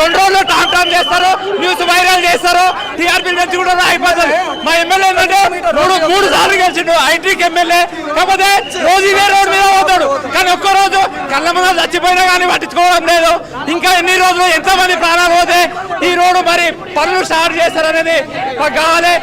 2 రోజులు టామ్ చేస్తారు, news viral చేస్తారు, టీఆర్పీ నుంచి కూడా అయిపోతుంది. మా ఎమ్మెల్యే ఏంటంటే 3 సార్లు గెలిచిండు ఐటీకి ఎమ్మెల్యే. కాకపోతే రోజు ఇదే రోడ్డు మీద పోతాడు, కానీ ఒక్కరోజు కళ్ళ ముందు చచ్చిపోయినా కానీ పట్టించుకోవడం లేదు. ఇంకా ఎన్ని రోజులు ఎంతమంది ప్రాణాలు పోతే ఈ రోడ్డు మరి పనులు స్టార్ట్ చేస్తారనేది మాకు కావాలి.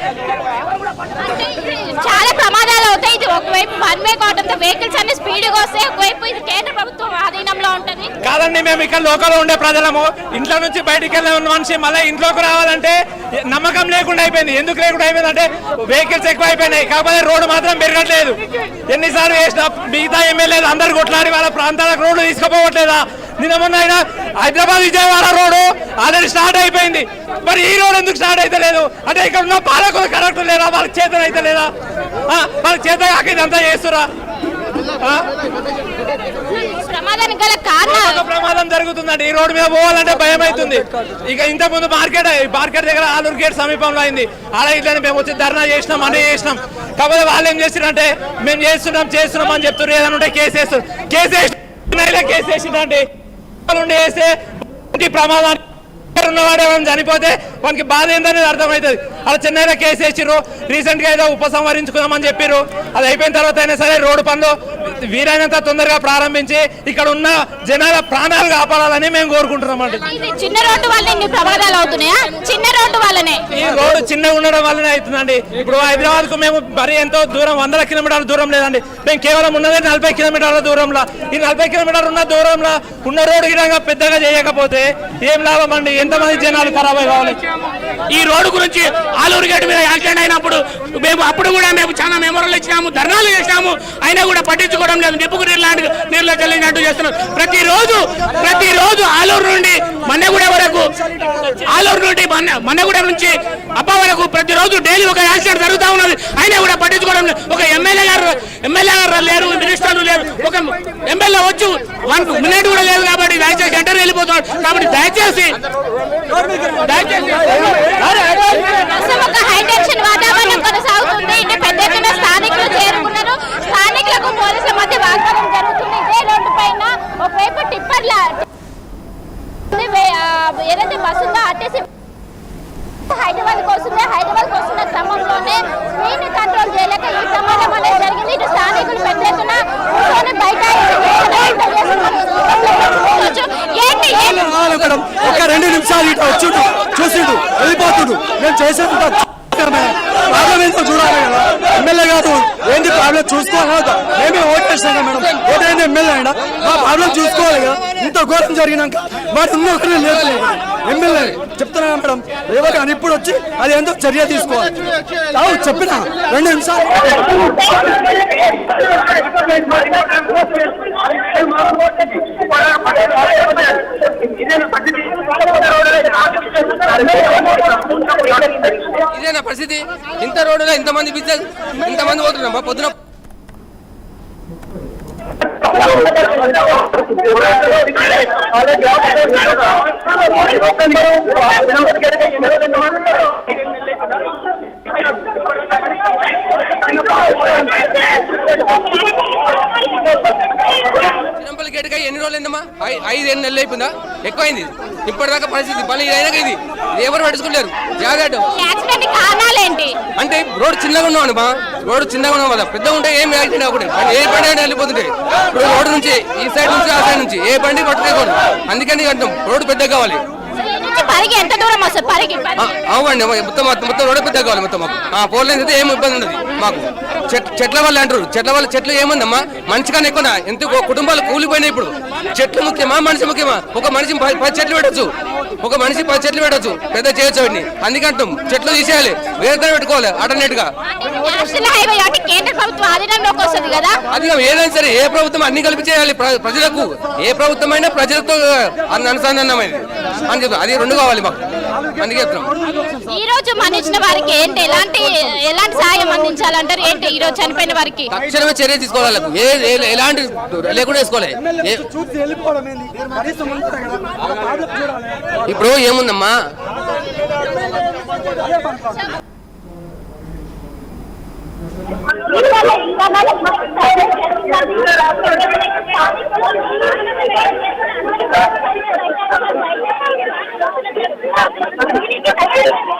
చాలా ప్రమాదాలు అవుతాయి. ఇది ఒకవైపు వన్ వే కావడంతో వెహికల్స్ అన్ని స్పీడ్గా వస్తాయి, ఒకవైపు ఇది కేంద్ర ప్రభుత్వం ఆధీనంలో ఉంటుంది. కాదండి, మేము ఇక్కడ లోకల్ ఉండే ప్రజలము. ఇంట్లో నుంచి బయటికి వెళ్ళే మనిషి మళ్ళీ ఇంట్లోకి రావాలంటే నమ్మకం లేకుండా అయిపోయింది. ఎందుకు లేకుండా అయిపోయింది అంటే వెహికల్స్ ఎక్కువ అయిపోయినాయి, కాకపోతే రోడ్డు మాత్రం పెరగట్లేదు. ఎన్నిసార్లు వేసినా మిగతా ఎమ్మెల్యేలు అందరు కొట్లాడి వాళ్ళ ప్రాంతాలకు రోడ్డు తీసుకుపోవట్లేదా? నిన్న మొన్న అయినా Hyderabad Vijayawada road already start అయిపోయింది, మరి ఈ రోడ్ ఎందుకు స్టార్ట్ అయితే లేదు? అంటే ఇక్కడ ఉన్న పాలకులు కరెక్ట్ లేదా? వాళ్ళకి చేతన అయితే లేదా? వాళ్ళకి చేత కాక ఇదంతా చేస్తురా? ప్రమాదం జరుగుతుందండి. ఈ రోడ్డు మీద పోవాలంటే భయం అవుతుంది. ఇక ఇంత ముందు మార్కెట్ దగ్గర ఆలూరు గేట్ సమీపంలో అయింది. ఆడ ఇట్లా మేము వచ్చి ధర్నా చేసినాం, అన్నీ చేసినాం. కాకపోతే వాళ్ళు ఏం చేస్తారంటే మేము చేస్తున్నాం అని చెప్తున్నారు. ఏదైనా ఉంటే కేసు వేసిందండి. వేస్తే ప్రమాదాన్ని ఉన్నవాడు ఏమైనా చనిపోతే మనకి బాధ ఏందనేది అర్థమవుతుంది. అలా చెన్నైలో కేసు వేసిర్రు, రీసెంట్ గా ఏదో ఉపసంహరించుకుందామని చెప్పారు. అది అయిపోయిన తర్వాత అయినా సరే రోడ్డు పనులు వీలైనంత తొందరగా ప్రారంభించి ఇక్కడ ఉన్న జనాల ప్రాణాలు కాపాడాలని మేము కోరుకుంటున్నాం. అంటే చిన్న రోడ్డు వల్ల ప్రమాదాలు అవుతున్నాయా? చిన్న రోడ్డు వల్లనే, ఈ రోడ్డు చిన్నగా ఉండడం వల్లనే అవుతుందండి. ఇప్పుడు హైదరాబాద్ కు మేము మరి ఎంతో దూరం, 100 కిలోమీటర్ల దూరం లేదండి. మేము కేవలం ఉన్నదే 40 కిలోమీటర్ల దూరంలో. ఈ 40 కిలోమీటర్ల ఉన్న దూరంలో ఉన్న రోడ్డు గిడంగా పెద్దగా చేయకపోతే ఏం లాభం అండి? ఎంతమంది జనాలు ఖరాబ్ కావాలి? ఈ రోడ్డు గురించి ఆలూరు గేట్ మీద యాక్సిడెంట్ అయినప్పుడు అప్పుడు కూడా మేము చాలా మెమోరల్ ఇచ్చినాము, ధర్నాలు చేసినాము, అయినా కూడా పట్టించుకోవడం లేదు. నిప్పుకు నీళ్ళు చల్లినట్టు చేస్తున్నాం. ప్రతిరోజు ఆలూరు నుండి మన్నెగూడ వరకు, ఆలూరు నుండి మన్నెగూడ నుంచి అప్ప వరకు ప్రతిరోజు డైలీ ఒక యాక్సిడెంట్ జరుగుతూ ఉన్నది, అయినా కూడా పట్టించుకోవడం లేదు. ఒక ఎమ్మెల్యే గారు లేరు, మినిస్టర్లు లేరు, ఒక ఎమ్మెల్యే వచ్చి 1 మినిట్ కూడా లేదు. కాబట్టి దయచేసి ఎంటర్ వెళ్ళిపోతున్నాడు. కాబట్టి దయచేసి హైటెన్షన్ వాతావరణం కొనసాగుతుంది. ఇంటి పెద్ద ఎత్తున స్థానికులు చేరుకున్నారు. స్థానికులకు పోలీసుల మధ్య వాగ్వాదం జరుగుతుంది. ఇదే రోడ్డు పైన ఒకవైపు టిప్పర్ల ఏదైతే బస్సు ఉందో ఆర్టీసీ హైదరాబాద్ వస్తున్న క్రమంలోనే స్పీడ్ కంట్రోల్ చేయలేక ఈ ప్రమాదం అనేది జరిగింది. ఇటు స్థానికులు పెద్ద ఎత్తున కూర్చొని బయట ఒక 2 నిమిషాలు ఇటు వచ్చుడు చూసిండు వెళ్ళిపోతుడు. మేము చేసేది ప్రాబ్లం ఏంటో చూడాలి కదా. ఎమ్మెల్యే గారు ఏంటి ప్రాబ్లం చూసుకోవాలి కదా. మేమే ఓటేసాం కదా మేడం, ఓటైంది ఎమ్మెల్యే అయినా మా ప్రాబ్లం చూసుకోవాలి కదా. ఇంత ఘోరం జరిగినాక వాడు ఉన్నొక్కడే లేదు ఎమ్మెల్యే చెప్తున్నా మేడం. ఏవో కానీ ఇప్పుడు వచ్చి అది ఎందుకు చర్య తీసుకోవాలి చెప్పిన 2 నిమిషాలు. ఇదేనా పరిస్థితి? ఇంత రోడ్డులో ఇంతమంది బిజినెస్ ఇంతమంది పోతున్నాం పొద్దున. చిరంపల్లి గేటుగా ఎన్ని రోజులు అయిందమ్మా? 5 నెలలు అయిపోయిందా? ఎక్కువైంది ఇప్పటిదాకా పరిస్థితి. మళ్ళీ అయినాక ఇది ఎవరు పట్టించుకోలేరు. జాగ్రత్త అంటే రోడ్డు చిన్నగా ఉన్నాను మా, రోడ్డు చిన్నగా ఉన్నాం కదా. పెద్దగా ఉంటే ఏం యాక్సిడెంట్ అవ్వకూడదు. ఏ బండి అయినా వెళ్ళిపోతుంటే ఇప్పుడు రోడ్డు నుంచి ఈ సైడ్ నుంచి ఆ సైడ్ నుంచి ఏ బండి పట్టుకోకూడదు. అందుకని అంటాం రోడ్డు పెద్దగా కావాలి. అవ్వండి మొత్తం రోడ్డు పెద్దగా కావాలి. మొత్తం మాకు 4 లైన్స్ అయితే ఏం ఇబ్బంది ఉండదు మాకు. చెట్ల వల్ల అంటారు, చెట్లు ఏముందమ్మా? మనిషి కన్నా ఎక్కువ ఎంత కుటుంబాలు కూలిపోయినాయి. ఇప్పుడు చెట్లు ముఖ్యమా మనిషి ముఖ్యమా? ఒక మనిషి 10 చెట్లు పెట్టచ్చు, ఒక మనిషి 10 చెట్లు పెట్టచ్చు, పెద్ద చేయొచ్చు. వాటిని అందుకంటాం చెట్లు తీసేయాలి, వేరే పెట్టుకోవాలి ఆల్టర్నేట్ గా. అది ఏదైనా సరే ఏ ప్రభుత్వం అన్ని కలిపి చేయాలి ప్రజలకు. ఏ ప్రభుత్వం అయినా ప్రజలతో అనుసంధానమైంది అని చెప్తాం. అది 2 కావాలి మాకు, అందుకే చెప్తాం. ఈ రోజు మరణించిన వారికి ఏంటి ఎలాంటి సాయం అందించాలంటారు? ఏంటి ఈ రోజు చనిపోయిన వారికి తక్షణమే చర్య తీసుకోవాలి. ఎలాంటి లేకుండా వేసుకోవాలి. ఇప్పుడు ఏముందమ్మా